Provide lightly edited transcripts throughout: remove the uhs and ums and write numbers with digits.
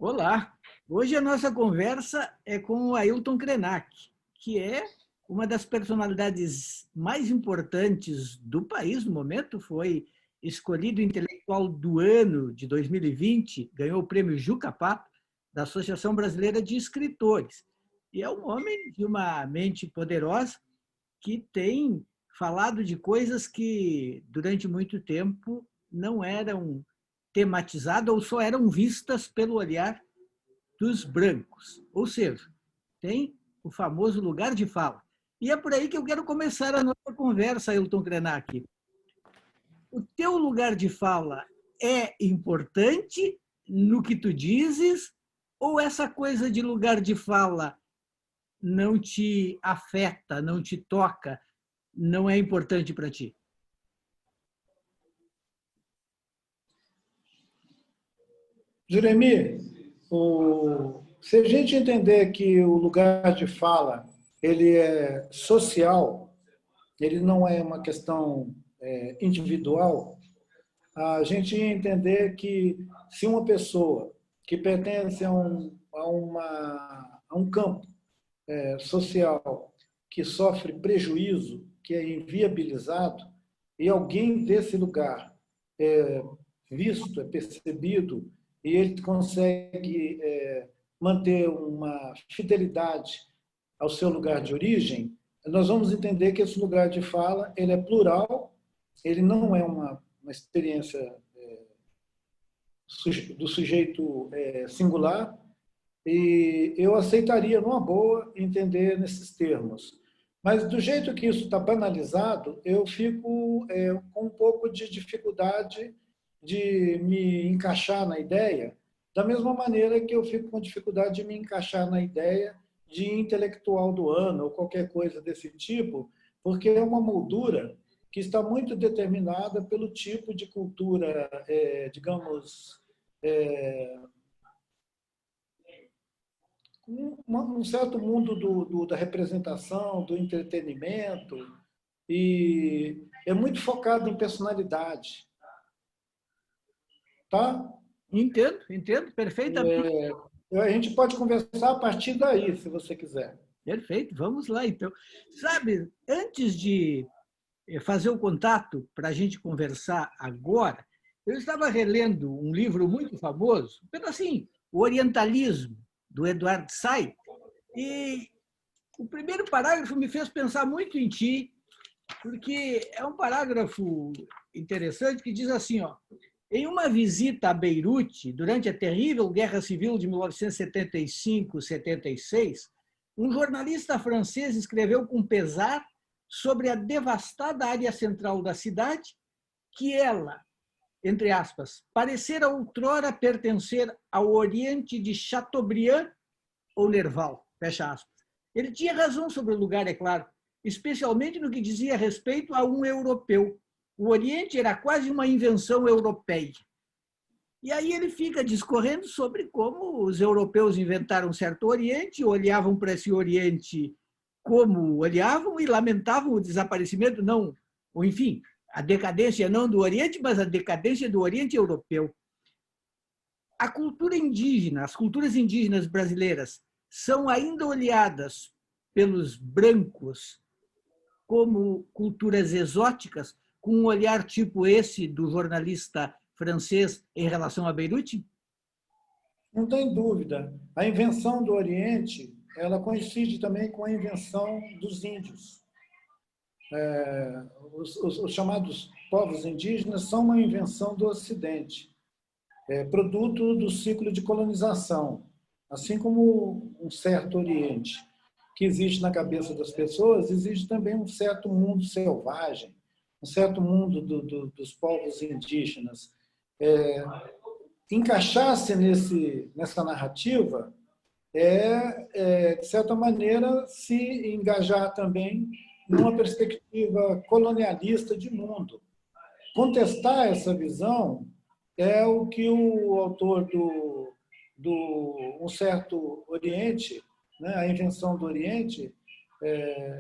Olá! Hoje a nossa conversa é com o Ailton Krenak, que é uma das personalidades mais importantes do país no momento, foi escolhido intelectual do ano de 2020, ganhou o prêmio Juca Pato, da Associação Brasileira de Escritores. E é um homem de uma mente poderosa que tem falado de coisas que, durante muito tempo, não eram tematizadas ou só eram vistas pelo olhar dos brancos. Ou seja, tem o famoso lugar de fala. E é por aí que eu quero começar a nossa conversa, Ailton Krenak. O teu lugar de fala é importante no que tu dizes ou essa coisa de lugar de fala não te afeta, não te toca, não é importante para ti? Juremi, se a gente entender que o lugar de fala ele é social, ele não é uma questão individual, a gente entender que se uma pessoa que pertence a um campo social que sofre prejuízo, que é inviabilizado, e alguém desse lugar é visto, é percebido, e ele consegue manter uma fidelidade ao seu lugar de origem, nós vamos entender que esse lugar de fala ele é plural, ele não é uma experiência do sujeito singular, e eu aceitaria, numa boa, entender nesses termos. Mas, do jeito que isso está banalizado, eu fico com um pouco de dificuldade de me encaixar na ideia, da mesma maneira que eu fico com dificuldade de me encaixar na ideia de intelectual do ano ou qualquer coisa desse tipo, porque é uma moldura que está muito determinada pelo tipo de cultura, digamos, um certo mundo da representação, do entretenimento, e é muito focado em personalidade. Tá? Entendo perfeitamente. A gente pode conversar a partir daí, se você quiser. Perfeito, vamos lá então. Sabe, antes de fazer o contato para a gente conversar agora, eu estava relendo um livro muito famoso, assim, O Orientalismo, do Eduard Said, e o primeiro parágrafo me fez pensar muito em ti, porque é um parágrafo interessante que diz assim, ó, em uma visita a Beirute, durante a terrível Guerra Civil de 1975-76, um jornalista francês escreveu com pesar sobre a devastada área central da cidade, que ela, entre aspas, parecera outrora pertencer ao Oriente de Chateaubriand ou Nerval, fecha aspas. Ele tinha razão sobre o lugar, é claro, especialmente no que dizia respeito a um europeu. O Oriente era quase uma invenção europeia. E aí ele fica discorrendo sobre como os europeus inventaram um certo Oriente, olhavam para esse Oriente como olhavam e lamentavam o desaparecimento, não, ou enfim, a decadência não do Oriente, mas a decadência do Oriente europeu. A cultura indígena, as culturas indígenas brasileiras são ainda olhadas pelos brancos como culturas exóticas, com um olhar tipo esse do jornalista francês em relação a Beirute? Não tem dúvida. A invenção do Oriente, ela coincide também com a invenção dos índios. Os chamados povos indígenas são uma invenção do Ocidente, produto do ciclo de colonização, assim como um certo Oriente que existe na cabeça das pessoas, existe também um certo mundo selvagem, um certo mundo dos povos indígenas. Encaixar-se nessa narrativa de certa maneira, se engajar também numa perspectiva colonialista de mundo. Contestar essa visão é o que o autor do Um Certo Oriente, né, a invenção do Oriente,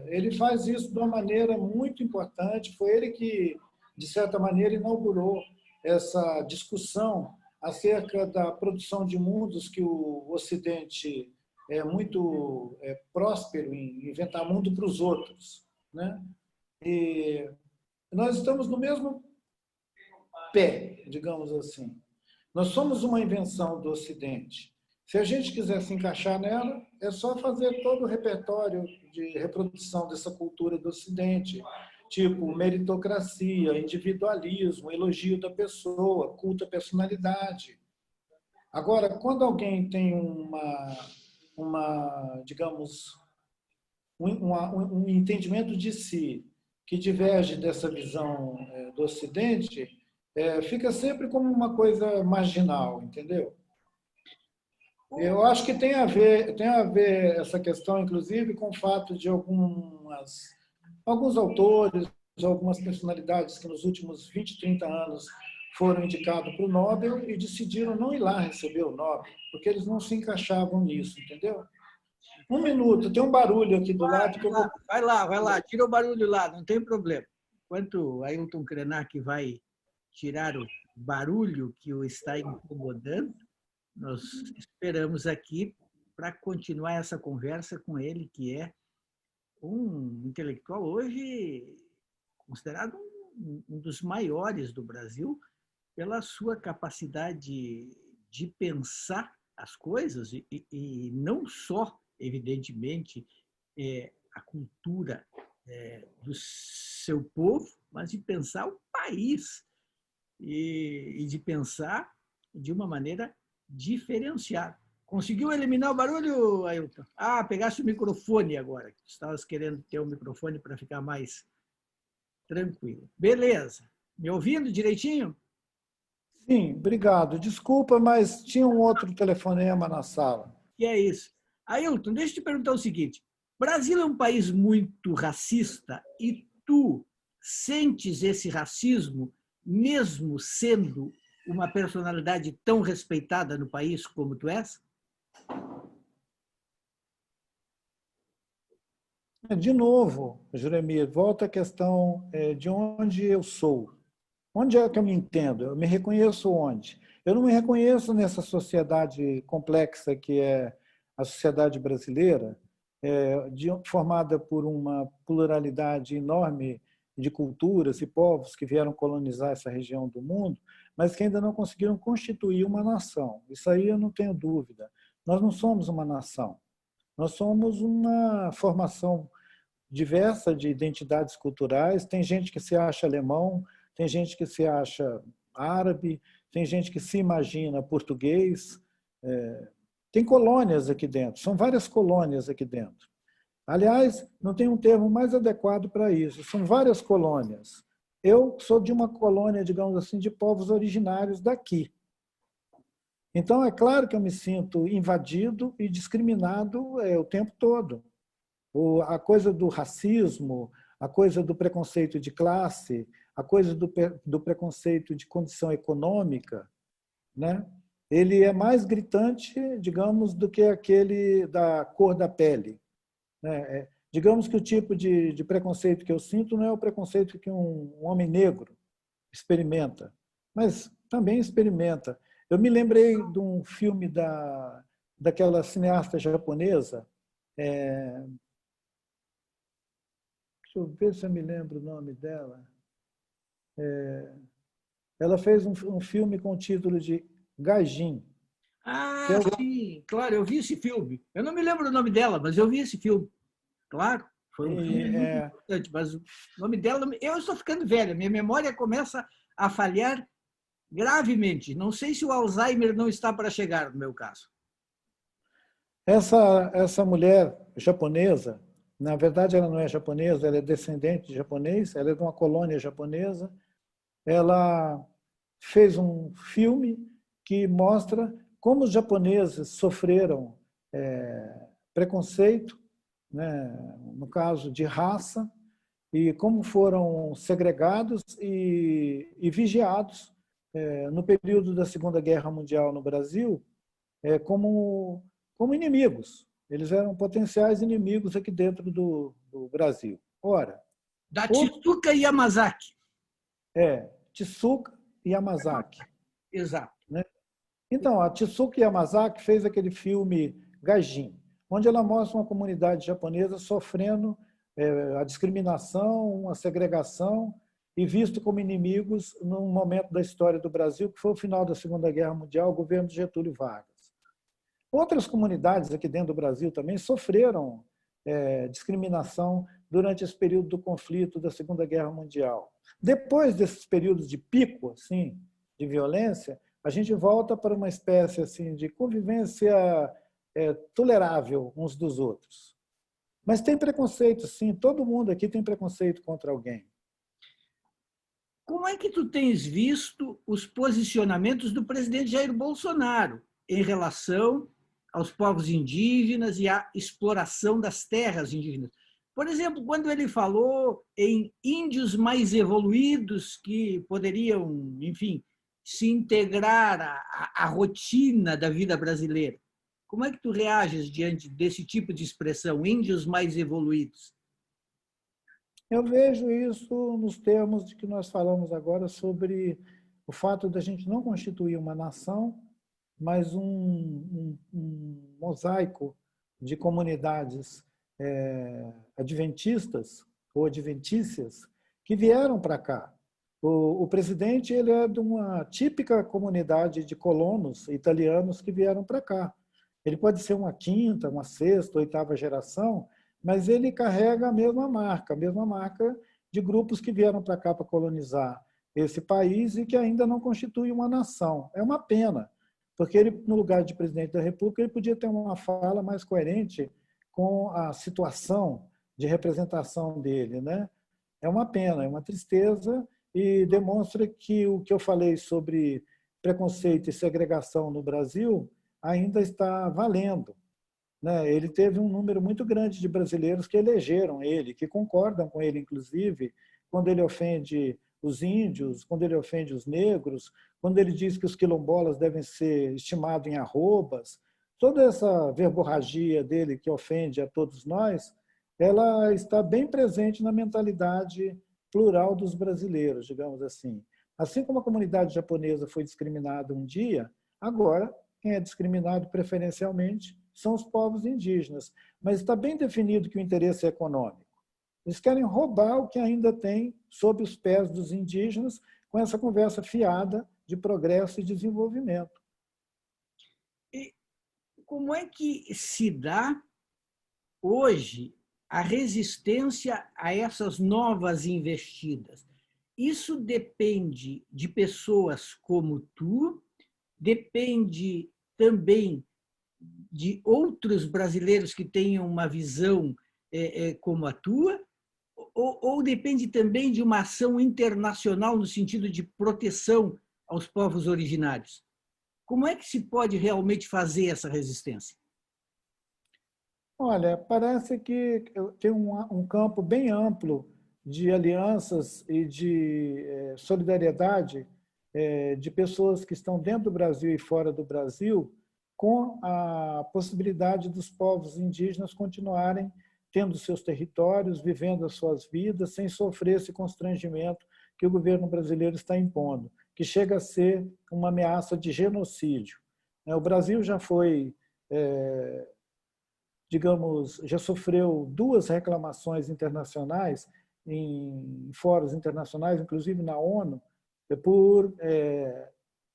ele faz isso de uma maneira muito importante. Foi ele que, de certa maneira, inaugurou essa discussão acerca da produção de mundos, que o Ocidente é muito próspero em inventar mundo para os outros, né? E nós estamos no mesmo pé, digamos assim. Nós somos uma invenção do Ocidente. Se a gente quiser se encaixar nela, é só fazer todo o repertório de reprodução dessa cultura do Ocidente, tipo meritocracia, individualismo, elogio da pessoa, culto à personalidade. Agora, quando alguém tem digamos, um entendimento de si que diverge dessa visão do Ocidente, fica sempre como uma coisa marginal, entendeu? Eu acho que tem a ver essa questão, inclusive, com o fato de alguns autores, algumas personalidades que nos últimos 20, 30 anos foram indicados para o Nobel e decidiram não ir lá receber o Nobel, porque eles não se encaixavam nisso, entendeu? Um minuto, tem um barulho aqui do lado que eu vou... Vai lá, tira o barulho lá, não tem problema. Enquanto o Ailton Krenak vai tirar o barulho que o está incomodando, nós esperamos aqui para continuar essa conversa com ele, que é um intelectual hoje considerado um dos maiores do Brasil pela sua capacidade de pensar as coisas e não só, evidentemente, a cultura do seu povo, mas de pensar o país e de pensar de uma maneira diferenciada. Conseguiu eliminar o barulho, Ailton? Pegasse o microfone agora. Estavas querendo ter o microfone para ficar mais tranquilo. Beleza. Me ouvindo direitinho? Sim, obrigado. Desculpa, mas tinha um outro telefonema na sala. E é isso. Ailton, deixa eu te perguntar o seguinte. O Brasil é um país muito racista e tu sentes esse racismo mesmo sendo uma personalidade tão respeitada no país como tu és? De novo, Juremir, volta à questão de onde eu sou. Onde é que eu me entendo? Eu me reconheço onde? Eu não me reconheço nessa sociedade complexa que é a sociedade brasileira, formada por uma pluralidade enorme de culturas e povos que vieram colonizar essa região do mundo, mas que ainda não conseguiram constituir uma nação. Isso aí eu não tenho dúvida. Nós não somos uma nação. Nós somos uma formação diversa de identidades culturais. Tem gente que se acha alemão, tem gente que se acha árabe, tem gente que se imagina português. Tem colônias aqui dentro, são várias colônias aqui dentro. Aliás, não tem um termo mais adequado para isso, são várias colônias. Eu sou de uma colônia, digamos assim, de povos originários daqui. Então, é claro que eu me sinto invadido e discriminado o tempo todo. A coisa do racismo, a coisa do preconceito de classe, a coisa do preconceito de condição econômica, né? Ele é mais gritante, digamos, do que aquele da cor da pele. Digamos que o tipo de preconceito que eu sinto não é o preconceito que um homem negro experimenta, mas também experimenta. Eu me lembrei de um filme daquela cineasta japonesa, deixa eu ver se eu me lembro o nome dela. Ela fez um filme com o título de Gaijin. Sim, claro, eu vi esse filme. Eu não me lembro o nome dela, mas eu vi esse filme. Claro, foi um filme muito importante, mas o nome dela... Eu estou ficando velha, minha memória começa a falhar gravemente. Não sei se o Alzheimer não está para chegar, no meu caso. Essa mulher japonesa, na verdade ela não é japonesa, ela é descendente de japonês, ela é de uma colônia japonesa. Ela fez um filme que mostra como os japoneses sofreram preconceito, né, no caso de raça, e como foram segregados e vigiados no período da Segunda Guerra Mundial no Brasil como inimigos. Eles eram potenciais inimigos aqui dentro do Brasil. Ora, da Tezuka Yamazaki. Tezuka e Yamazaki. Exato. Né? Então, a Tsuki Yamazaki fez aquele filme Gaijin, onde ela mostra uma comunidade japonesa sofrendo a discriminação, a segregação e visto como inimigos num momento da história do Brasil, que foi o final da Segunda Guerra Mundial, o governo de Getúlio Vargas. Outras comunidades aqui dentro do Brasil também sofreram discriminação durante esse período do conflito da Segunda Guerra Mundial. Depois desses períodos de pico, assim, de violência, a gente volta para uma espécie assim de convivência tolerável uns dos outros. Mas tem preconceito, sim. Todo mundo aqui tem preconceito contra alguém. Como é que tu tens visto os posicionamentos do presidente Jair Bolsonaro em relação aos povos indígenas e à exploração das terras indígenas? Por exemplo, quando ele falou em índios mais evoluídos que poderiam, enfim, se integrar à rotina da vida brasileira. Como é que tu reages diante desse tipo de expressão, índios mais evoluídos? Eu vejo isso nos termos de que nós falamos agora sobre o fato da gente não constituir uma nação, mas um mosaico de comunidades adventistas ou adventícias que vieram para cá. O presidente ele é de uma típica comunidade de colonos italianos que vieram para cá. Ele pode ser uma quinta, uma sexta, oitava geração, mas ele carrega a mesma marca de grupos que vieram para cá para colonizar esse país e que ainda não constitui uma nação. É uma pena, porque ele, no lugar de presidente da República, ele podia ter uma fala mais coerente com a situação de representação dele, né? É uma pena, é uma tristeza e demonstra que o que eu falei sobre preconceito e segregação no Brasil ainda está valendo. Ele teve um número muito grande de brasileiros que elegeram ele, que concordam com ele, inclusive, quando ele ofende os índios, quando ele ofende os negros, quando ele diz que os quilombolas devem ser estimados em arrobas. Toda essa verborragia dele que ofende a todos nós, ela está bem presente na mentalidade plural dos brasileiros, digamos assim. Assim como a comunidade japonesa foi discriminada um dia, agora quem é discriminado preferencialmente são os povos indígenas. Mas está bem definido que o interesse é econômico. Eles querem roubar o que ainda tem sob os pés dos indígenas com essa conversa fiada de progresso e desenvolvimento. E como é que se dá hoje a resistência a essas novas investidas? Isso depende de pessoas como tu, depende também de outros brasileiros que tenham uma visão como a tua, ou depende também de uma ação internacional no sentido de proteção aos povos originários? Como é que se pode realmente fazer essa resistência? Olha, parece que tem um campo bem amplo de alianças e de solidariedade de pessoas que estão dentro do Brasil e fora do Brasil, com a possibilidade dos povos indígenas continuarem tendo seus territórios, vivendo as suas vidas, sem sofrer esse constrangimento que o governo brasileiro está impondo, que chega a ser uma ameaça de genocídio. O Brasil já foi, digamos, já sofreu 2 reclamações internacionais em fóruns internacionais, inclusive na ONU, por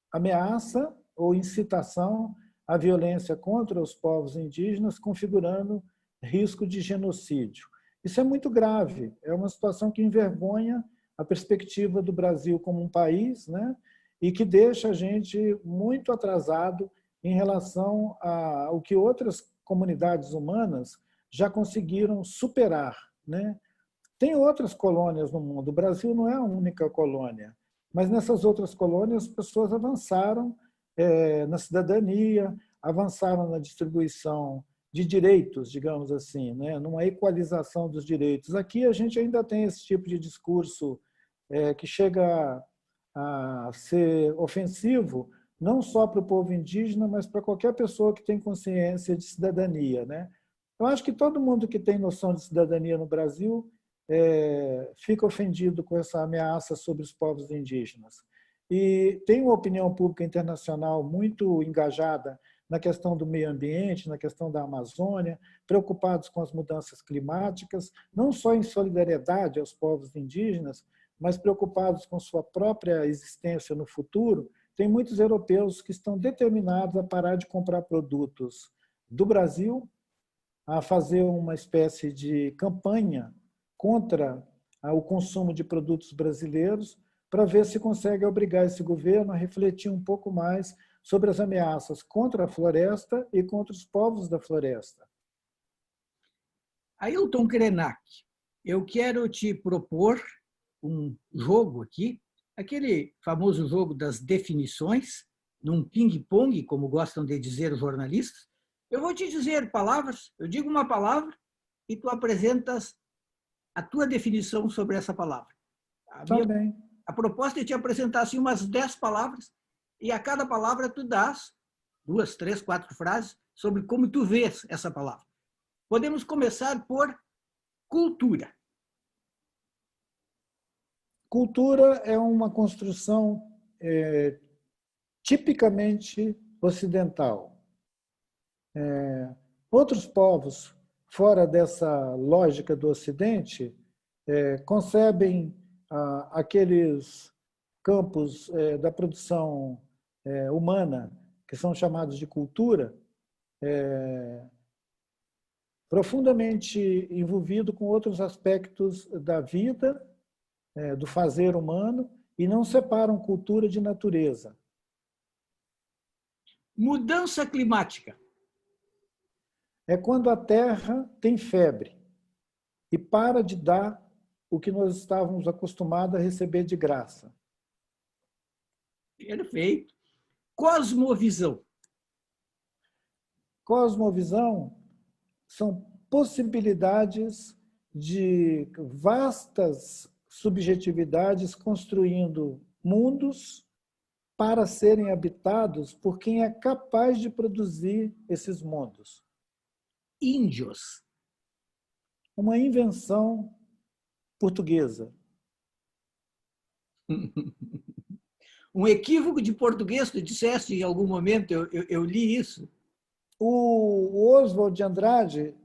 ameaça ou incitação à violência contra os povos indígenas, configurando risco de genocídio. Isso é muito grave, é uma situação que envergonha a perspectiva do Brasil como um país, né? E que deixa a gente muito atrasado em relação ao que outras comunidades humanas já conseguiram superar, né? Tem outras colônias no mundo, o Brasil não é a única colônia, mas nessas outras colônias as pessoas avançaram na cidadania, avançaram na distribuição de direitos, digamos assim, né? Numa equalização dos direitos. Aqui a gente ainda tem esse tipo de discurso que chega a ser ofensivo, não só para o povo indígena, mas para qualquer pessoa que tem consciência de cidadania, né? Eu acho que todo mundo que tem noção de cidadania no Brasil fica ofendido com essa ameaça sobre os povos indígenas. e tem uma opinião pública internacional muito engajada na questão do meio ambiente, na questão da Amazônia, preocupados com as mudanças climáticas, não só em solidariedade aos povos indígenas, mas preocupados com sua própria existência no futuro. Tem muitos europeus que estão determinados a parar de comprar produtos do Brasil, a fazer uma espécie de campanha contra o consumo de produtos brasileiros, para ver se consegue obrigar esse governo a refletir um pouco mais sobre as ameaças contra a floresta e contra os povos da floresta. Ailton Krenak, eu quero te propor um jogo aqui, aquele famoso jogo das definições, num ping-pong, como gostam de dizer os jornalistas. Eu vou te dizer palavras, eu digo uma palavra e tu apresentas a tua definição sobre essa palavra. A proposta é te apresentar assim, umas 10 palavras e a cada palavra tu dás 2, 3, 4 frases sobre como tu vês essa palavra. Podemos começar por cultura. Cultura é uma construção tipicamente ocidental. Outros povos, fora dessa lógica do Ocidente, concebem aqueles campos da produção humana, que são chamados de cultura, profundamente envolvido com outros aspectos da vida, do fazer humano, e não separam cultura de natureza. Mudança climática. É quando a Terra tem febre e para de dar o que nós estávamos acostumados a receber de graça. Perfeito. Cosmovisão. Cosmovisão são possibilidades de vastas subjetividades construindo mundos para serem habitados por quem é capaz de produzir esses mundos. Índios. Uma invenção portuguesa. Um equívoco de português, tu disseste em algum momento, eu li isso. O Oswald de Andrade,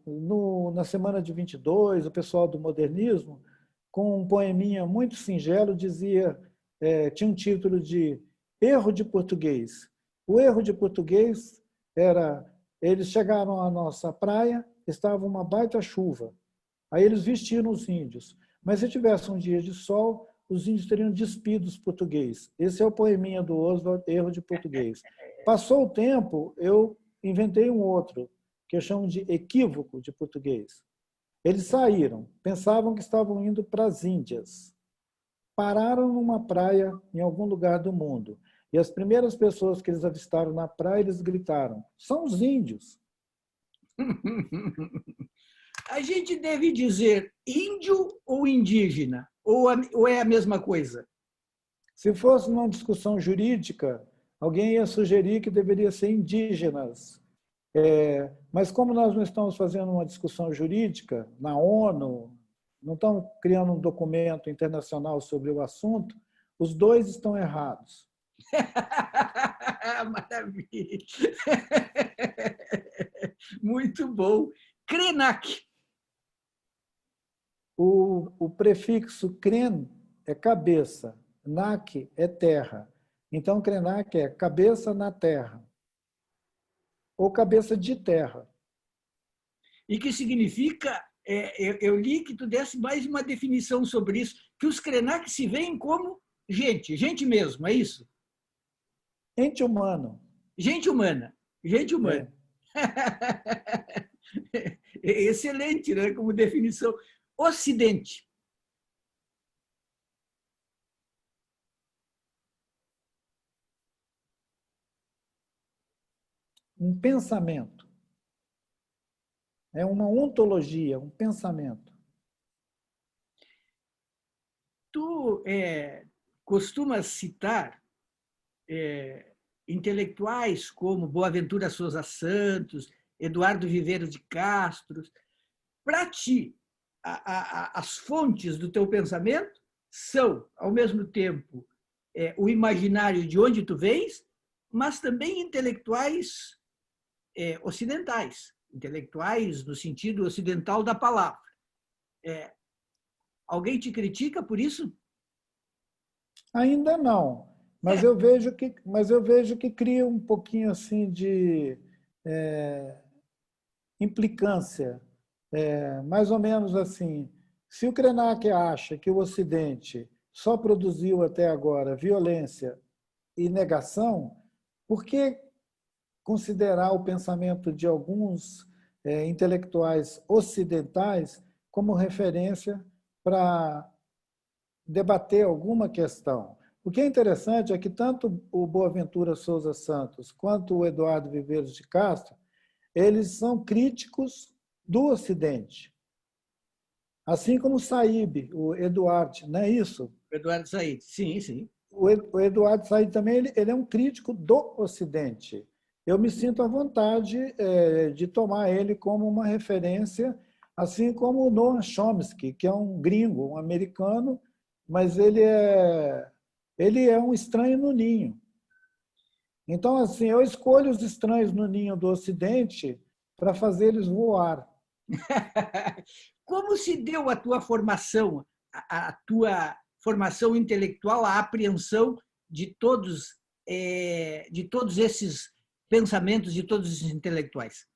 na semana de 22, o pessoal do modernismo, com um poeminha muito singelo, dizia, tinha um título de Erro de Português. O erro de português era, eles chegaram à nossa praia, estava uma baita chuva. Aí eles vestiram os índios. Mas se tivesse um dia de sol, os índios teriam despido os portugueses. Esse é o poeminha do Oswald, Erro de Português. Passou o tempo, eu inventei um outro, que eu chamo de equívoco de português. Eles saíram, pensavam que estavam indo para as Índias. Pararam numa praia em algum lugar do mundo. E as primeiras pessoas que eles avistaram na praia, eles gritaram, são os índios. A gente deve dizer índio ou indígena? Ou é a mesma coisa? Se fosse uma discussão jurídica, alguém ia sugerir que deveria ser indígenas. Mas como nós não estamos fazendo uma discussão jurídica na ONU, não estamos criando um documento internacional sobre o assunto, os dois estão errados. Maravilha! Muito bom. Krenak. O prefixo kren é cabeça, nak é terra. Então, krenak é cabeça na terra, ou cabeça de terra. E que significa, eu li que tu desse mais uma definição sobre isso, que os Krenak se veem como gente mesmo, é isso? Ente humano. Gente humana. Gente humana. Excelente, né? Como definição. Ocidente. Um pensamento. É uma ontologia, um pensamento. Tu costumas citar intelectuais como Boaventura Sousa Santos, Eduardo Viveiro de Castro. Para ti, as fontes do teu pensamento são, ao mesmo tempo, o imaginário de onde tu vens, mas também intelectuais ocidentais, intelectuais no sentido ocidental da palavra. Alguém te critica por isso? Ainda não, mas eu vejo que cria um pouquinho assim de implicância, mais ou menos assim. Se o Krenak acha que o Ocidente só produziu até agora violência e negação, por que considerar o pensamento de alguns intelectuais ocidentais como referência para debater alguma questão? O que é interessante é que tanto o Boaventura Souza Santos quanto o Eduardo Viveiros de Castro, eles são críticos do Ocidente. Assim como o Saíb, o Eduardo, não é isso? Eduardo Said, sim, sim. O Eduardo Said também ele é um crítico do Ocidente. Eu me sinto à vontade de tomar ele como uma referência, assim como o Noam Chomsky, que é um gringo, um americano, mas ele é um estranho no ninho. Então, assim, eu escolho os estranhos no ninho do Ocidente para fazer eles voar. Como se deu a tua formação, a tua formação intelectual, a apreensão de todos esses pensamentos, de todos esses intelectuais?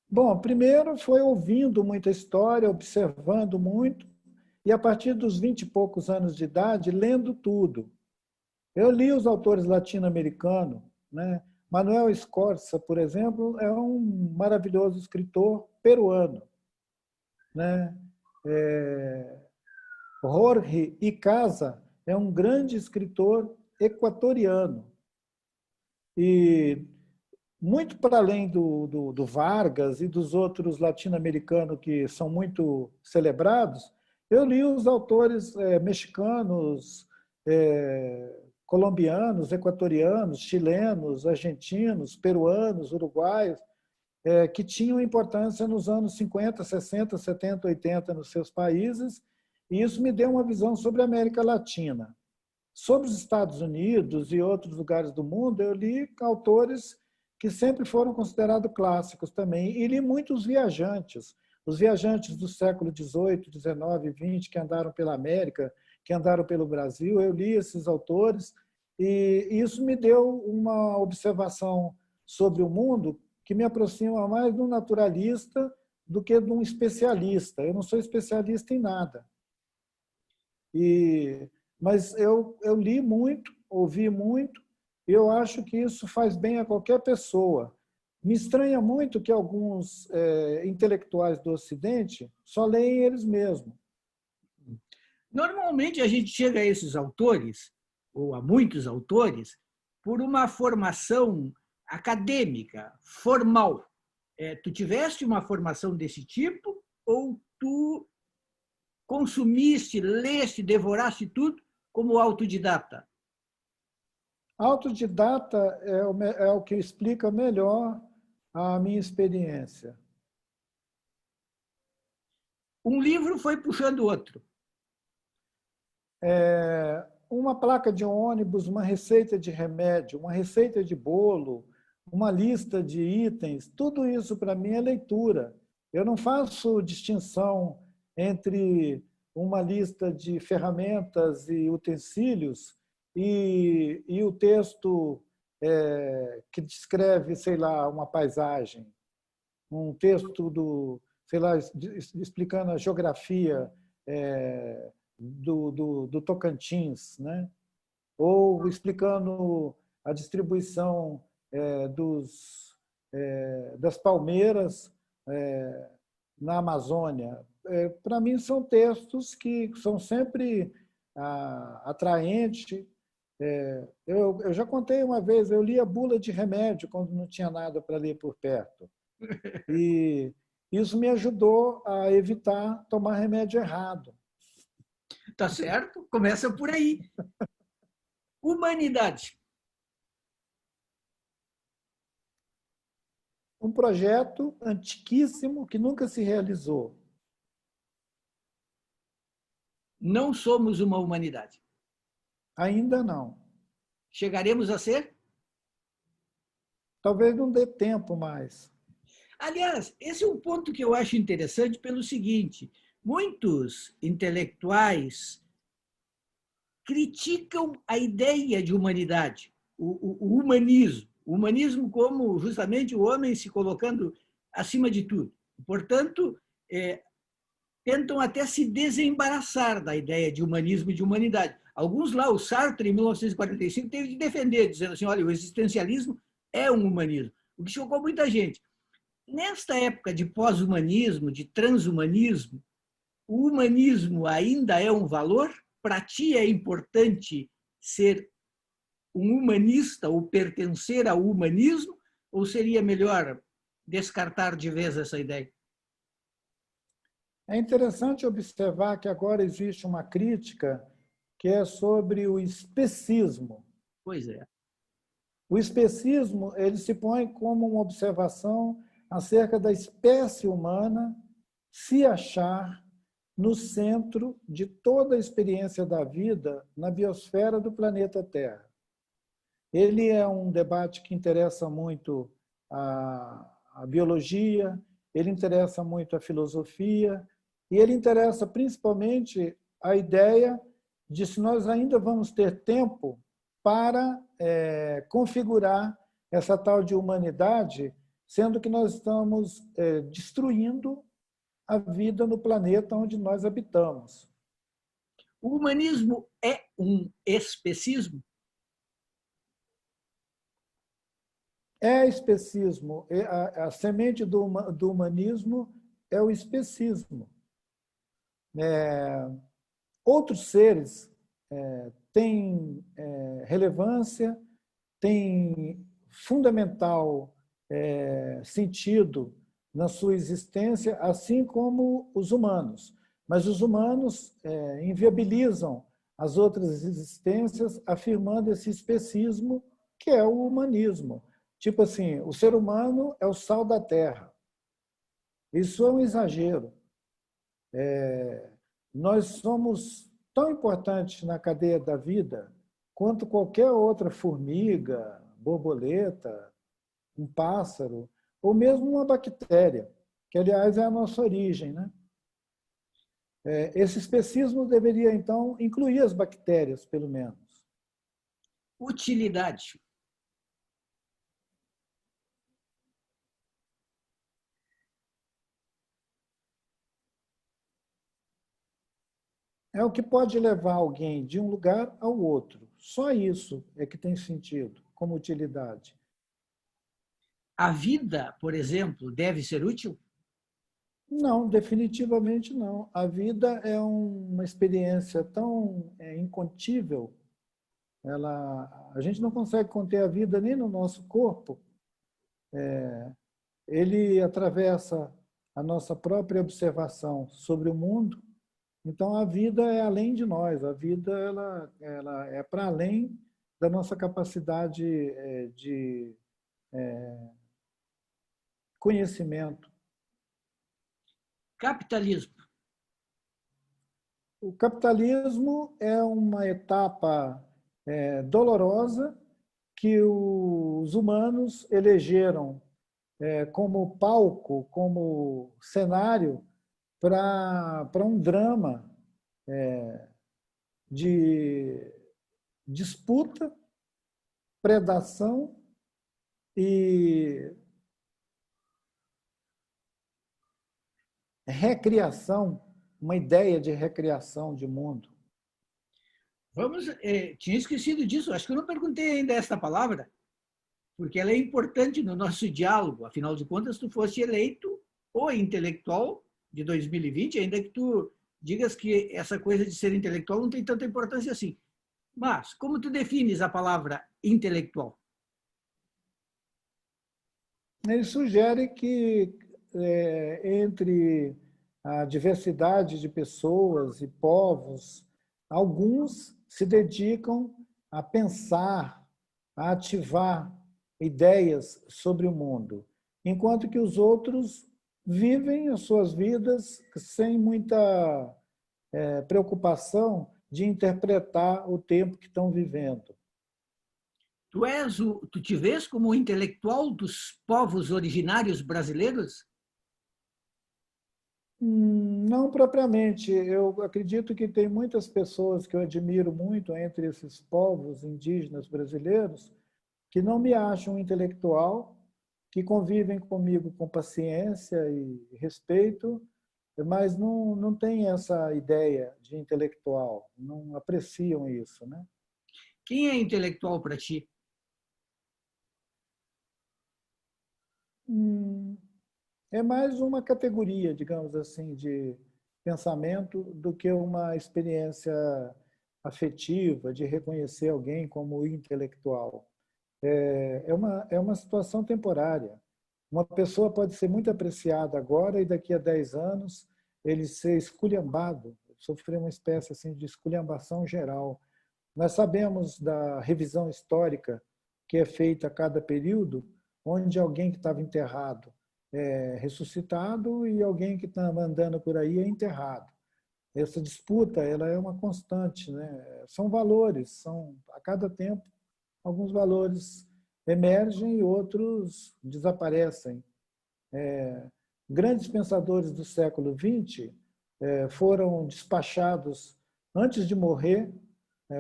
Bom, primeiro foi ouvindo muita história, observando muito, e a partir dos 20 e poucos anos de idade, lendo tudo. Eu li os autores latino-americanos, né? Manuel Escorza, por exemplo, é um maravilhoso escritor peruano, né? Jorge Icaza é um grande escritor equatoriano. E muito para além do Vargas e dos outros latino-americanos que são muito celebrados, eu li os autores mexicanos, colombianos, equatorianos, chilenos, argentinos, peruanos, uruguaios, que tinham importância nos anos 50, 60, 70, 80 nos seus países, e isso me deu uma visão sobre a América Latina. Sobre os Estados Unidos e outros lugares do mundo, eu li autores que sempre foram considerados clássicos também, e li muitos viajantes, os viajantes do século XVIII, XIX, XX, que andaram pela América, que andaram pelo Brasil, eu li esses autores, e isso me deu uma observação sobre o mundo que me aproxima mais de um naturalista do que de um especialista. Eu não sou especialista em nada. Mas eu li muito, ouvi muito, e eu acho que isso faz bem a qualquer pessoa. Me estranha muito que alguns intelectuais do Ocidente só leem eles mesmos. Normalmente a gente chega a esses autores, ou a muitos autores, por uma formação acadêmica, formal. Tu tiveste uma formação desse tipo ou tu consumiste, leste, devoraste tudo como autodidata? Autodidata é o que explica melhor a minha experiência. Um livro foi puxando o outro. Uma placa de ônibus, uma receita de remédio, uma receita de bolo, uma lista de itens, tudo isso para mim é leitura. Eu não faço distinção entre uma lista de ferramentas e utensílios e o texto que descreve, sei lá, uma paisagem, um texto sei lá, explicando a geografia do Tocantins, né? Ou explicando a distribuição das palmeiras na Amazônia. Para mim, são textos que são sempre atraentes. Eu já contei uma vez, eu lia bula de remédio quando não tinha nada para ler por perto. E isso me ajudou a evitar tomar remédio errado. Tá certo? Começa por aí. Humanidade. Um projeto antiquíssimo que nunca se realizou. Não somos uma humanidade. Ainda não. Chegaremos a ser? Talvez não dê tempo mais. Aliás, esse é um ponto que eu acho interessante pelo seguinte: muitos intelectuais criticam a ideia de humanidade, o humanismo. O humanismo como justamente o homem se colocando acima de tudo. Portanto, tentam até se desembaraçar da ideia de humanismo e de humanidade. Alguns lá, o Sartre, em 1945, teve de defender, dizendo assim, olha, o existencialismo é um humanismo, o que chocou muita gente. Nesta época de pós-humanismo, de transhumanismo, o humanismo ainda é um valor? Para ti é importante ser um humanista ou pertencer ao humanismo? Ou seria melhor descartar de vez essa ideia? É interessante observar que agora existe uma crítica que é sobre o especismo. Pois é. O especismo ele se põe como uma observação acerca da espécie humana se achar no centro de toda a experiência da vida na biosfera do planeta Terra. Ele é um debate que interessa muito a biologia, ele interessa muito a filosofia, e ele interessa principalmente a ideia de se nós ainda vamos ter tempo para configurar essa tal de humanidade, sendo que nós estamos destruindo a vida no planeta onde nós habitamos. O humanismo é um especismo? É especismo. A semente do humanismo é o especismo. Outros seres têm relevância, têm fundamental sentido na sua existência, assim como os humanos. Mas os humanos inviabilizam as outras existências, afirmando esse especismo que é o humanismo. Tipo assim, o ser humano é o sal da terra. Isso é um exagero. Nós somos tão importantes na cadeia da vida quanto qualquer outra formiga, borboleta, um pássaro, ou mesmo uma bactéria, que, aliás, é a nossa origem, né? Esse especismo deveria, então, incluir as bactérias, pelo menos. Utilidade. É o que pode levar alguém de um lugar ao outro. Só isso é que tem sentido como utilidade. A vida, por exemplo, deve ser útil? Não, definitivamente não. A vida é uma experiência tão incontível. A gente não consegue conter a vida nem no nosso corpo. Ele atravessa a nossa própria observação sobre o mundo. Então, a vida é além de nós. A vida ela é para além da nossa capacidade de conhecimento. Capitalismo. O capitalismo é uma etapa dolorosa que os humanos elegeram como palco, como cenário para um drama de disputa, predação e recriação, uma ideia de recriação de mundo. Vamos, tinha esquecido disso, acho que eu não perguntei ainda esta palavra, porque ela é importante no nosso diálogo. Afinal de contas, tu foste eleito o intelectual de 2020, ainda que tu digas que essa coisa de ser intelectual não tem tanta importância assim. Mas, como tu defines a palavra intelectual? Ele sugere que entre a diversidade de pessoas e povos, alguns se dedicam a pensar, a ativar ideias sobre o mundo, enquanto que os outros vivem as suas vidas sem muita preocupação de interpretar o tempo que estão vivendo. Tu te vês como o intelectual dos povos originários brasileiros? Não propriamente. Eu acredito que tem muitas pessoas que eu admiro muito entre esses povos indígenas brasileiros que não me acham intelectual, que convivem comigo com paciência e respeito, mas não têm essa ideia de intelectual, não apreciam isso, né? Quem é intelectual para ti? Hum, É mais uma categoria, digamos assim, de pensamento do que uma experiência afetiva de reconhecer alguém como intelectual. É uma situação temporária. Uma pessoa pode ser muito apreciada agora e daqui a 10 anos ele ser esculhambado, sofrer uma espécie assim de esculhambação geral. Nós sabemos da revisão histórica que é feita a cada período, onde alguém que estava enterrado é ressuscitado e alguém que está andando por aí é enterrado. Essa disputa ela é uma constante, né? São valores, são a cada tempo alguns valores emergem e outros desaparecem. Grandes pensadores do século XX foram despachados antes de morrer,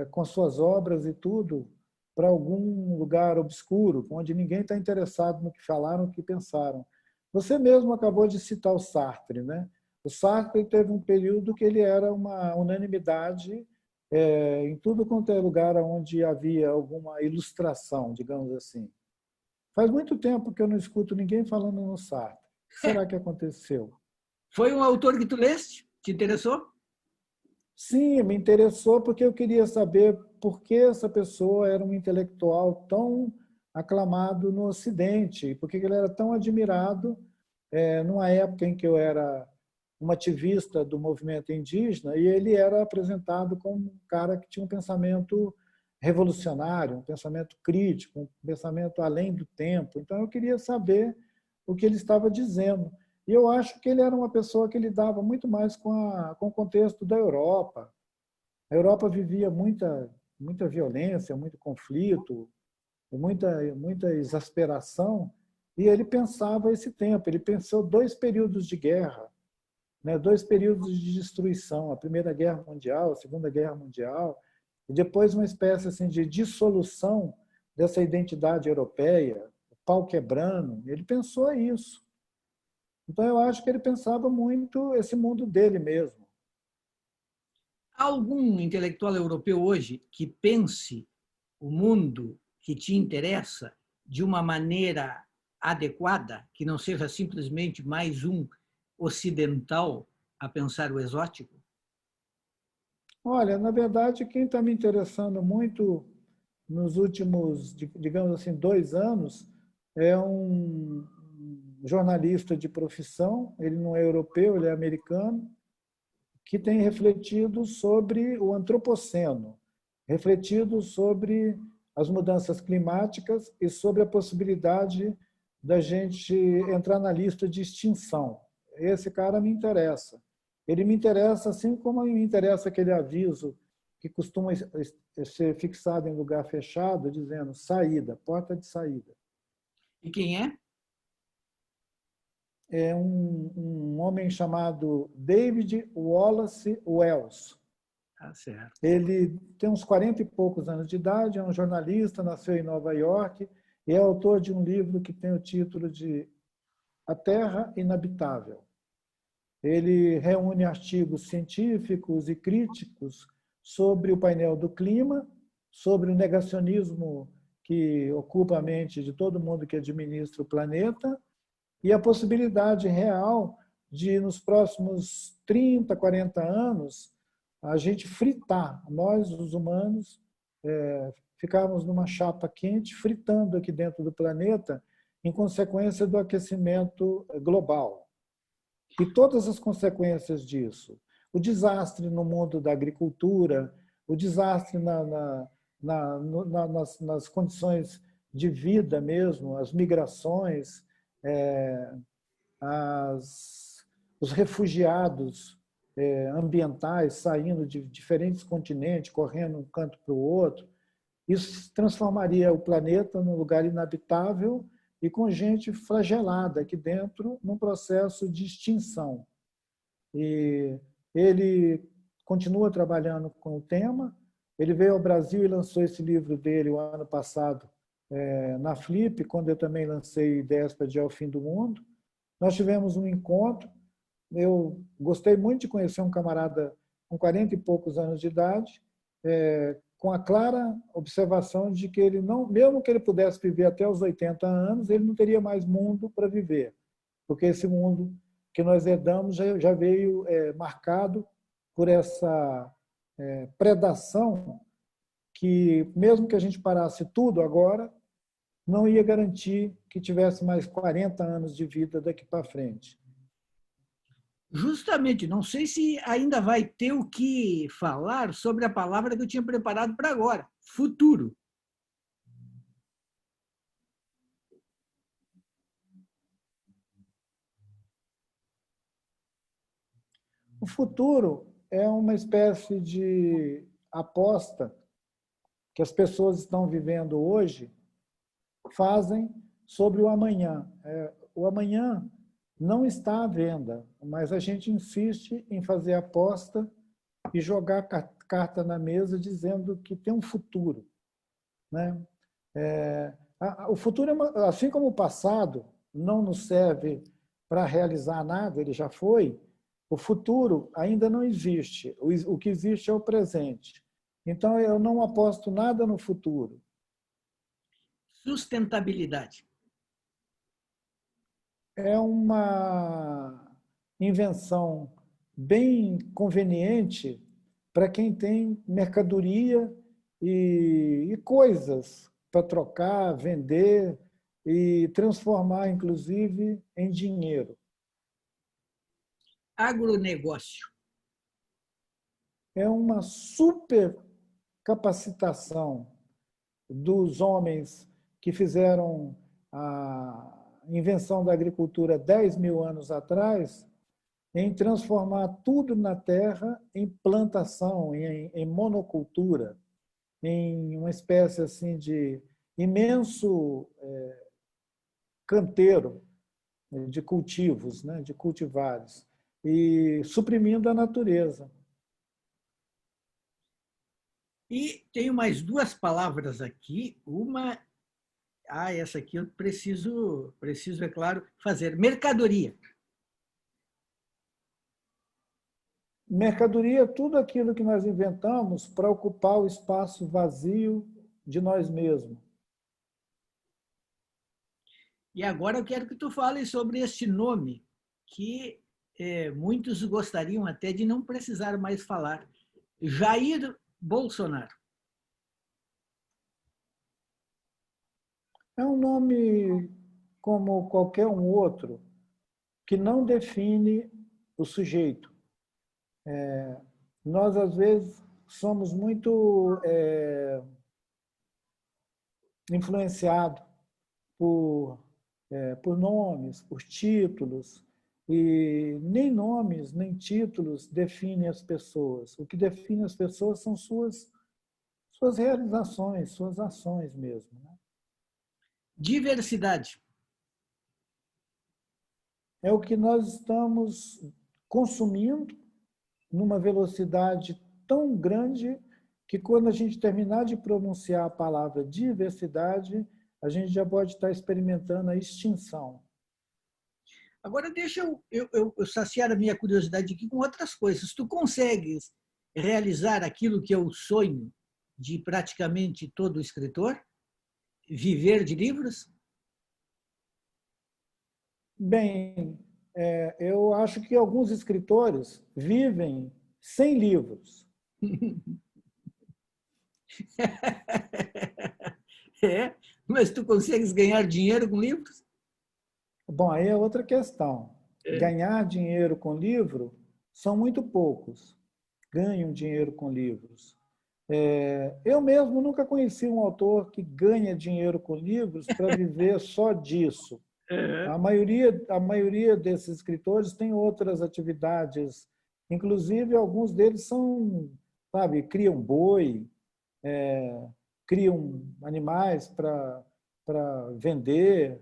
com suas obras e tudo, para algum lugar obscuro, onde ninguém está interessado no que falaram, no que pensaram. Você mesmo acabou de citar o Sartre, né? O Sartre teve um período que ele era uma unanimidade em tudo quanto é lugar onde havia alguma ilustração, digamos assim. Faz muito tempo que eu não escuto ninguém falando no Sartre. O que será que aconteceu? Foi um autor que tu leste? Te interessou? Sim, me interessou porque eu queria saber por que essa pessoa era um intelectual tão aclamado no Ocidente, por que ele era tão admirado numa época em que eu era um ativista do movimento indígena e ele era apresentado como um cara que tinha um pensamento revolucionário, um pensamento crítico, um pensamento além do tempo. Então eu queria saber o que ele estava dizendo. E eu acho que ele era uma pessoa que lidava muito mais com o contexto da Europa. A Europa vivia muita violência, muito conflito, muita exasperação, e ele pensava esse tempo. Ele pensou 2 períodos de guerra, né? 2 períodos de destruição, a Primeira Guerra Mundial, a Segunda Guerra Mundial, e depois uma espécie assim, de dissolução dessa identidade europeia, o pau quebrando. Ele pensou isso. Então, eu acho que ele pensava muito esse mundo dele mesmo. Há algum intelectual europeu hoje que pense o mundo que te interessa de uma maneira adequada, que não seja simplesmente mais um ocidental a pensar o exótico? Olha, na verdade, quem está me interessando muito nos últimos, digamos assim, 2 anos, é um jornalista de profissão, ele não é europeu, ele é americano, que tem refletido sobre o antropoceno, refletido sobre as mudanças climáticas e sobre a possibilidade da gente entrar na lista de extinção. Esse cara me interessa. Ele me interessa assim como me interessa aquele aviso que costuma ser fixado em lugar fechado, dizendo saída, porta de saída. E quem é? É um homem chamado David Wallace Wells. Tá certo. Ele tem uns 40 e poucos anos de idade, é um jornalista, nasceu em Nova York e é autor de um livro que tem o título de A Terra Inabitável. Ele reúne artigos científicos e críticos sobre o painel do clima, sobre o negacionismo que ocupa a mente de todo mundo que administra o planeta e a possibilidade real de, nos próximos 30, 40 anos, a gente fritar, nós, os humanos, ficarmos numa chapa quente, fritando aqui dentro do planeta, em consequência do aquecimento global. E todas as consequências disso. O desastre no mundo da agricultura, o desastre nas condições de vida mesmo, as migrações, os refugiados ambientais saindo de diferentes continentes, correndo de um canto para o outro. Isso transformaria o planeta num lugar inabitável e com gente flagelada aqui dentro, num processo de extinção. E ele continua trabalhando com o tema. Ele veio ao Brasil e lançou esse livro dele o ano passado, na Flip, quando eu também lancei Ideias para Adiar o Fim do Mundo. Nós tivemos um encontro. Eu gostei muito de conhecer um camarada com 40 e poucos anos de idade, com a clara observação de que ele não, mesmo que ele pudesse viver até os 80 anos, ele não teria mais mundo para viver, porque esse mundo que nós herdamos já veio marcado por essa predação que, mesmo que a gente parasse tudo agora, não ia garantir que tivesse mais 40 anos de vida daqui para frente. Justamente, não sei se ainda vai ter o que falar sobre a palavra que eu tinha preparado para agora, futuro. O futuro é uma espécie de aposta que as pessoas estão vivendo hoje, fazem sobre o amanhã. O amanhã não está à venda, mas a gente insiste em fazer aposta e jogar carta na mesa dizendo que tem um futuro, né? O futuro, assim como o passado não nos serve para realizar nada, ele já foi, o futuro ainda não existe. O que existe é o presente. Então, eu não aposto nada no futuro. Sustentabilidade. É uma invenção bem conveniente para quem tem mercadoria e coisas para trocar, vender e transformar, inclusive, em dinheiro. Agronegócio. É uma super capacitação dos homens que fizeram a invenção da agricultura 10 mil anos atrás, em transformar tudo na terra em plantação, em monocultura, em uma espécie assim de imenso canteiro de cultivos, né, de cultivares, e suprimindo a natureza. E tenho mais duas palavras aqui. Uma, essa aqui eu preciso, é claro, fazer. Mercadoria. Mercadoria é tudo aquilo que nós inventamos para ocupar o espaço vazio de nós mesmos. E agora eu quero que tu fales sobre este nome, que muitos gostariam até de não precisar mais falar. Jair Bolsonaro. É um nome como qualquer um outro, que não define o sujeito. Nós, às vezes, somos muito influenciados por nomes, por títulos, e nem nomes, nem títulos definem as pessoas. O que define as pessoas são suas realizações, suas ações mesmo, né? Diversidade. É o que nós estamos consumindo numa velocidade tão grande que quando a gente terminar de pronunciar a palavra diversidade, a gente já pode estar experimentando a extinção. Agora deixa eu saciar a minha curiosidade aqui com outras coisas. Tu consegues realizar aquilo que é o sonho de praticamente todo escritor? Viver de livros? Bem, eu acho que alguns escritores vivem sem livros. Mas tu consegues ganhar dinheiro com livros? Bom, aí é outra questão. Ganhar dinheiro com livro são muito poucos. Ganham dinheiro com livros. Eu mesmo nunca conheci um autor que ganha dinheiro com livros para viver só disso. A maioria desses escritores tem outras atividades Inclusive, alguns deles são, sabe, criam boi, criam animais para vender,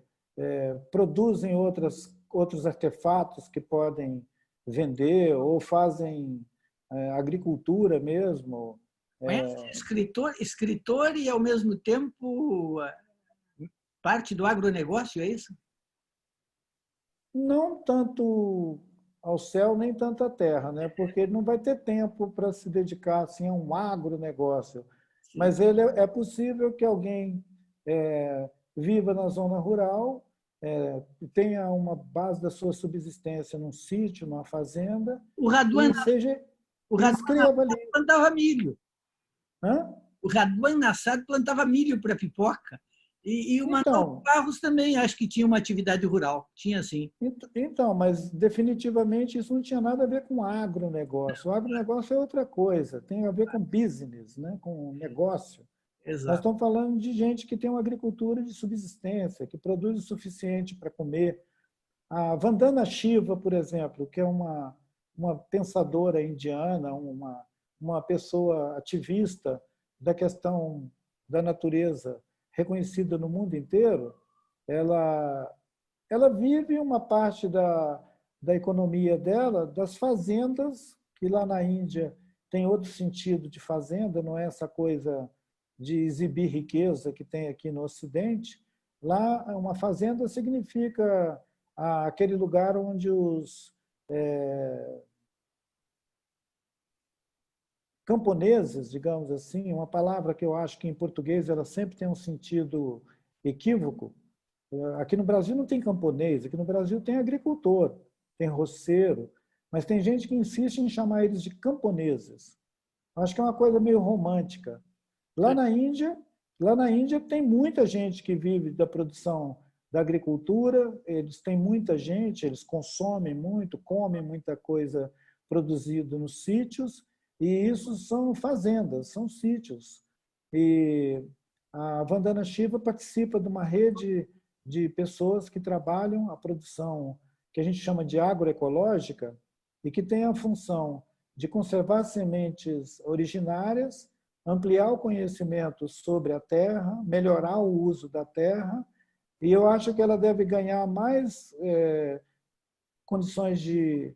produzem outros artefatos que podem vender ou fazem agricultura mesmo. Conhece? Escritor e, ao mesmo tempo, parte do agronegócio, é isso? Não tanto ao céu, nem tanto à terra, né? Porque ele não vai ter tempo para se dedicar assim, a um agronegócio. Sim. Mas é possível que alguém viva na zona rural, tenha uma base da sua subsistência num sítio, numa fazenda, O Raduan, e seja o e Raduan escreva ali. Nassar plantava milho. Hã? O Raduan Nassar plantava milho para pipoca. E o Manuel Então, Barros também, acho que tinha uma atividade rural. Tinha, sim. então, mas definitivamente isso não tinha nada a ver com agronegócio. O agronegócio é outra coisa, tem a ver com business, né? Com negócio. Nós Exato. estamos falando de gente que tem uma agricultura de subsistência, que produz o suficiente para comer. A Vandana Shiva, por exemplo, que é uma pensadora indiana, uma pessoa ativista da questão da natureza, reconhecida no mundo inteiro, ela, ela vive uma parte da economia dela das fazendas, que lá na Índia tem outro sentido de fazenda, não é essa coisa de exibir riqueza que tem aqui no Ocidente. Lá, uma fazenda significa aquele lugar onde os camponeses, digamos assim, uma palavra que eu acho que em português ela sempre tem um sentido equívoco. Aqui no Brasil não tem camponês, aqui no Brasil tem agricultor, tem roceiro, mas tem gente que insiste em chamar eles de camponeses. Acho que é uma coisa meio romântica. Lá na Índia, lá na Índia tem muita gente que vive da produção da agricultura, eles têm muita gente, eles consomem muito, comem muita coisa produzida nos sítios, e isso são fazendas, são sítios. E a Vandana Shiva participa de uma rede de pessoas que trabalham a produção que a gente chama de agroecológica e que tem a função de conservar sementes originárias, ampliar o conhecimento sobre a terra, melhorar o uso da terra, e eu acho que ela deve ganhar mais condições de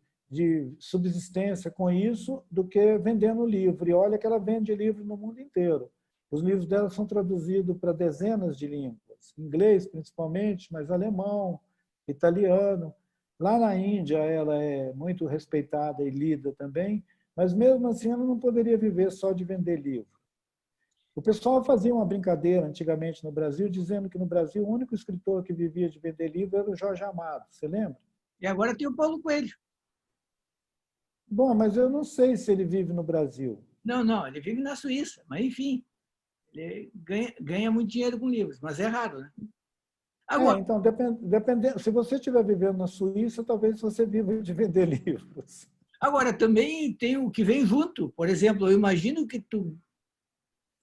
subsistência com isso do que vendendo livro. E olha que ela vende livro no mundo inteiro. Os livros dela são traduzidos para dezenas de línguas, inglês principalmente, mas alemão, italiano. Lá na Índia ela é muito respeitada e lida também, mas mesmo assim ela não poderia viver só de vender livro. O pessoal fazia uma brincadeira antigamente no Brasil, dizendo que no Brasil o único escritor que vivia de vender livro era o Jorge Amado. Você lembra? E agora tem o Paulo Coelho. Bom, mas eu não sei se ele vive no Brasil. Não, não, ele vive na Suíça, mas enfim, ele ganha muito dinheiro com livros, mas é raro, né? Agora, Então, dependendo, se você estiver vivendo na Suíça, talvez você viva de vender livros. agora também tem o que vem junto. Por exemplo, eu imagino que tu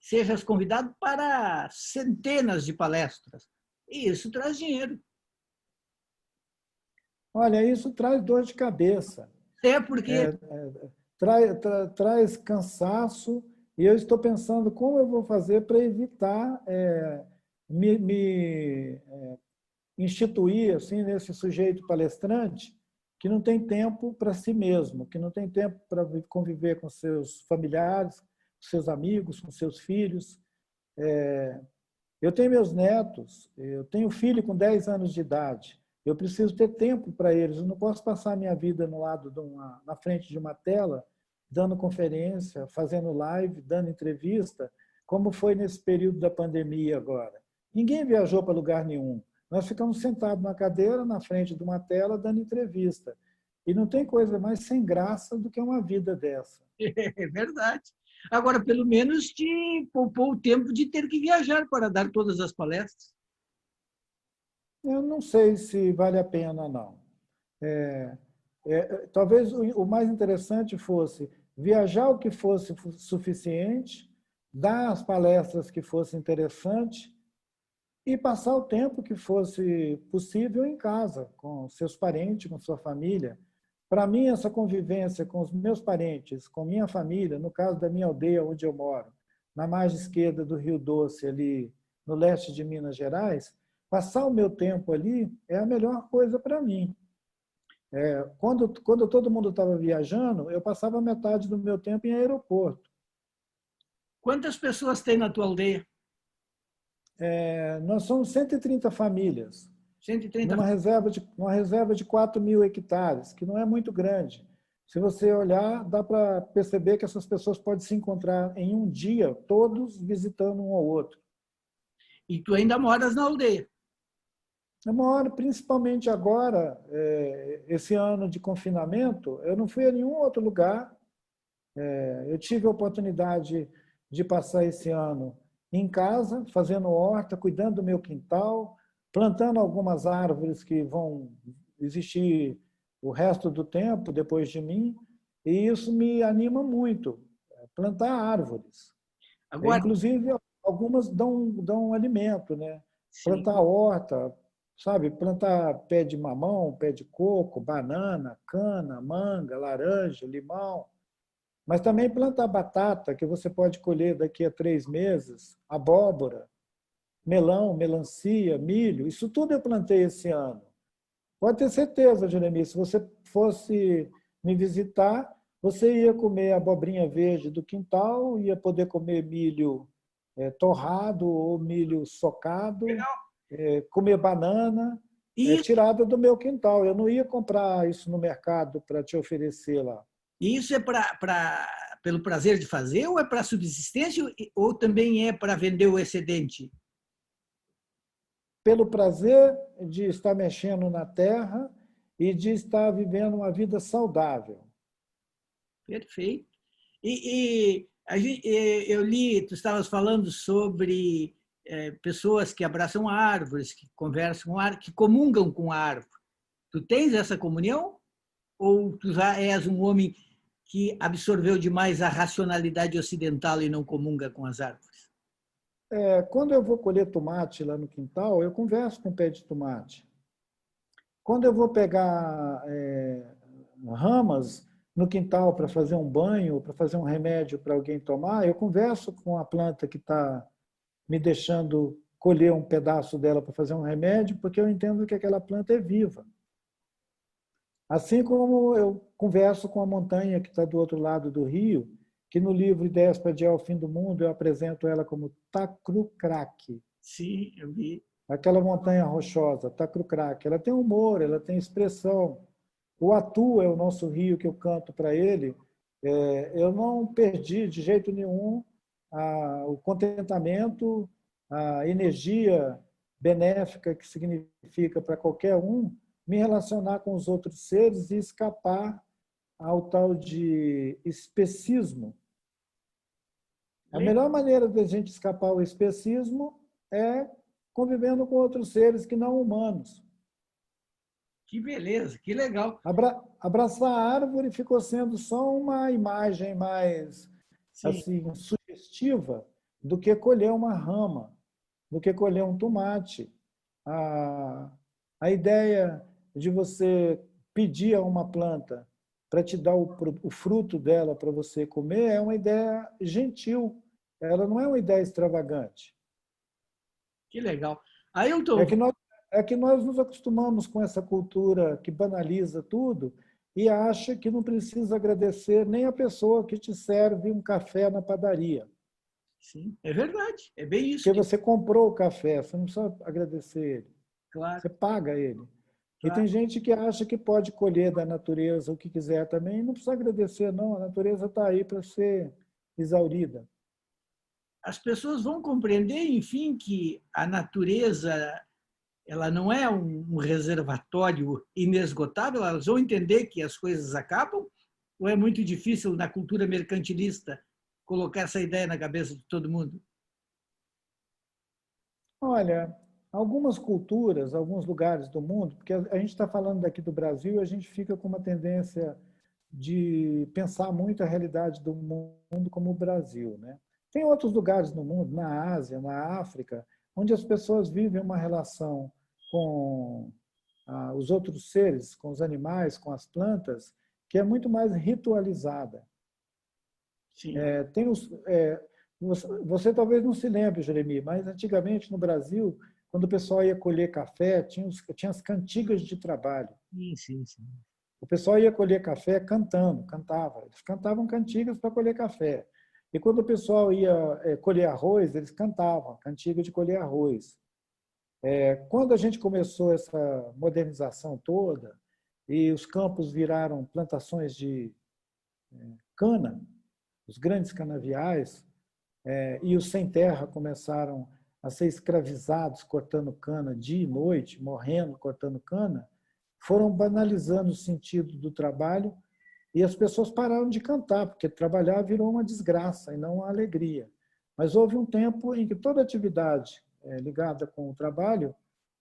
sejas convidado para centenas de palestras. E isso traz dinheiro. Olha, isso traz dor de cabeça, É porque traz cansaço, e eu estou pensando como eu vou fazer para evitar me instituir assim nesse sujeito palestrante que não tem tempo para si mesmo, que não tem tempo para conviver com seus familiares, com seus amigos, com seus filhos. Eu tenho meus netos, eu tenho filho com 10 anos de idade. Eu preciso ter tempo para eles. Eu não posso passar a minha vida no lado na frente de uma tela, dando conferência, fazendo live, dando entrevista, como foi nesse período da pandemia agora. Ninguém viajou para lugar nenhum. Nós ficamos sentados na cadeira, na frente de uma tela, dando entrevista. E não tem coisa mais sem graça do que uma vida dessa. é verdade. Agora, pelo menos te poupou o tempo de ter que viajar para dar todas as palestras. Eu não sei se vale a pena, não. Talvez o mais interessante fosse viajar o que fosse suficiente, dar as palestras que fossem interessantes e passar o tempo que fosse possível em casa, com seus parentes, com sua família, Para mim, essa convivência com os meus parentes, com minha família, no caso da minha aldeia onde eu moro, na margem esquerda do Rio Doce, ali no leste de Minas Gerais, passar o meu tempo ali é a melhor coisa para mim. Quando todo mundo estava viajando, eu passava metade do meu tempo em aeroporto. Quantas pessoas tem na tua aldeia? Nós somos 130 famílias, 130. numa reserva de 4.000 hectares, que não é muito grande. Se você olhar, dá para perceber que essas pessoas podem se encontrar em um dia, todos visitando um ao outro. E tu ainda moras na aldeia? Eu moro, principalmente agora, esse ano de confinamento, eu não fui a nenhum outro lugar. Eu tive a oportunidade de passar esse ano em casa, fazendo horta, cuidando do meu quintal, plantando algumas árvores que vão existir o resto do tempo depois de mim, e isso me anima muito, plantar árvores. Agora, Inclusive, algumas dão alimento, né? sim. Plantar horta, sabe? Plantar pé de mamão, pé de coco, banana, cana, manga, laranja, limão. Mas também plantar batata, que você pode colher daqui a 3 meses, abóbora, melão, melancia, milho. Isso tudo eu plantei esse ano. Pode ter certeza, Jeremias, se você fosse me visitar, você ia comer abobrinha verde do quintal, ia poder comer milho torrado ou milho socado, Legal. comer banana, Isso, tirada do meu quintal. Eu não ia comprar isso no mercado para te oferecer lá. isso é pelo prazer de fazer ou é para subsistência ou também é para vender o excedente? Pelo prazer de estar mexendo na terra e de estar vivendo uma vida saudável. Perfeito. Eu li, tu estavas falando sobre pessoas que abraçam árvores, que conversam com árvores, que comungam com a árvore. Tu tens essa comunhão? Ou tu já és um homem que absorveu demais a racionalidade ocidental e não comunga com as árvores? Quando eu vou colher tomate lá no quintal, eu converso com o pé de tomate. Quando eu vou pegar ramas no quintal para fazer um banho, para fazer um remédio para alguém tomar, eu converso com a planta que está me deixando colher um pedaço dela para fazer um remédio, porque eu entendo que aquela planta é viva. Assim como eu converso com a montanha que está do outro lado do rio, que no livro Ideias para Adiar o Fim do Mundo eu apresento ela como Tacrucraque, Sim, eu vi. aquela montanha rochosa, Tacrucraque. Ela tem humor, ela tem expressão. O Atu é o nosso rio que eu canto para ele. Eu não perdi de jeito nenhum o contentamento, a energia benéfica que significa para qualquer um me relacionar com os outros seres e escapar ao tal de especismo. A melhor maneira de a gente escapar ao especismo é convivendo com outros seres que não humanos. Que beleza, que legal. Abraçar a árvore ficou sendo só uma imagem mais Sim. assim sugestiva do que colher uma rama, do que colher um tomate. A ideia de você pedir a uma planta para te dar o fruto dela para você comer é uma ideia gentil. Ela não é uma ideia extravagante. Que legal. É Ailton, que nós, é que nós nos acostumamos com essa cultura que banaliza tudo e acha que não precisa agradecer nem a pessoa que te serve um café na padaria. sim, é verdade, é bem isso Porque que, você comprou o café, você não precisa agradecer ele. claro, Você paga ele. E claro. tem gente que acha que pode colher da natureza o que quiser também, não precisa agradecer, não. A natureza está aí para ser exaurida. As pessoas vão compreender, enfim, que a natureza ela não é um reservatório inesgotável, elas vão entender que as coisas acabam, ou é muito difícil na cultura mercantilista colocar essa ideia na cabeça de todo mundo? Olha, algumas culturas, alguns lugares do mundo, porque a gente está falando daqui do Brasil, a gente fica com uma tendência de pensar muito a realidade do mundo como o Brasil, né? Tem outros lugares no mundo, na Ásia, na África, onde as pessoas vivem uma relação com os outros seres, com os animais, com as plantas, que é muito mais ritualizada. Sim. Você talvez não se lembre, Jeremi, mas antigamente no Brasil, quando o pessoal ia colher café, tinha as cantigas de trabalho. Sim, sim, sim. O pessoal ia colher café cantava. Eles cantavam cantigas para colher café. E quando o pessoal ia colher arroz, eles cantavam, cantiga de colher arroz. Quando a gente começou essa modernização toda e os campos viraram plantações de cana, os grandes canaviais, e os sem terra começaram a ser escravizados cortando cana dia e noite, morrendo cortando cana, foram banalizando o sentido do trabalho e as pessoas pararam de cantar, porque trabalhar virou uma desgraça e não uma alegria. Mas houve um tempo em que toda atividade ligada com o trabalho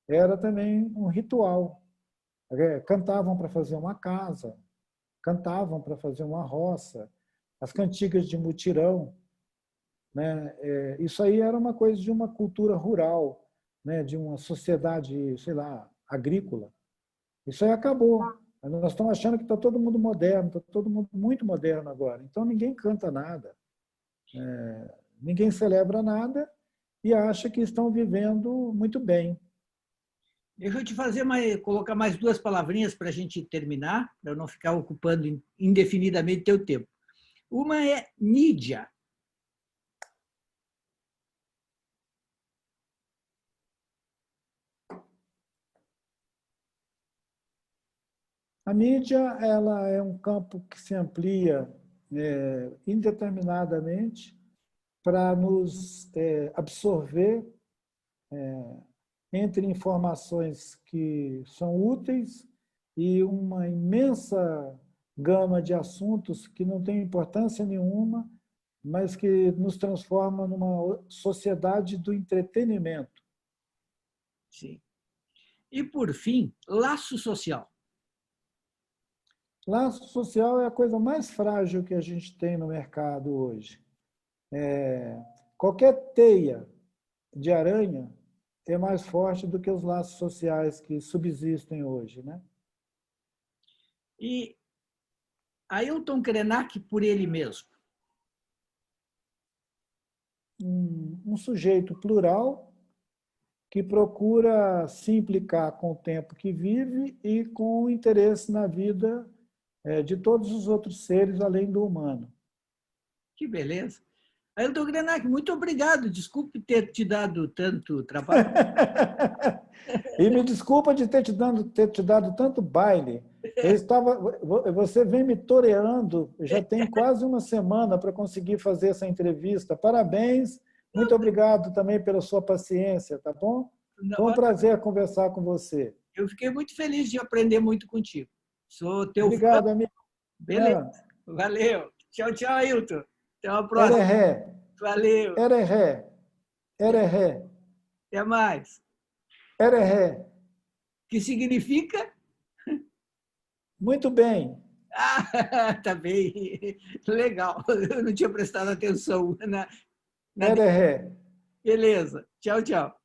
era também um ritual. Cantavam para fazer uma casa, cantavam para fazer uma roça, as cantigas de mutirão, né? Isso aí era uma coisa de uma cultura rural, né? De uma sociedade, sei lá, agrícola. Isso aí acabou. Nós estamos achando que está todo mundo moderno, está todo mundo muito moderno agora. Então ninguém canta nada, ninguém celebra nada e acha que estão vivendo muito bem. Deixa eu te colocar mais duas palavrinhas para a gente terminar, para eu não ficar ocupando indefinidamente teu tempo. Uma é mídia. A mídia ela é um campo que se amplia indeterminadamente para nos absorver entre informações que são úteis e uma imensa gama de assuntos que não têm importância nenhuma, mas que nos transforma numa sociedade do entretenimento. Sim. E, por fim, laço social. Laço social é a coisa mais frágil que a gente tem no mercado hoje. Qualquer teia de aranha é mais forte do que os laços sociais que subsistem hoje, né? E Ailton Krenak por ele mesmo. Um sujeito plural que procura se implicar com o tempo que vive e com o interesse na vida de todos os outros seres além do humano. Que beleza. Ailton Krenak, muito obrigado. Desculpe ter te dado tanto trabalho. E me desculpa de ter te dado tanto baile. Você vem me toreando, já tem quase uma semana para conseguir fazer essa entrevista. Parabéns, muito obrigado também pela sua paciência, tá bom? Foi um prazer conversar com você. Eu fiquei muito feliz de aprender muito contigo. Sou teu Obrigado, fã. amigo. Beleza. Valeu. Tchau, tchau, Ailton. Até uma próxima. Ereré. Valeu. Ereré. Ereré. Até mais. Ereré. Que significa? Muito bem. Ah, tá bem. Legal. Eu não tinha prestado atenção na... Ereré. Beleza. Tchau, tchau.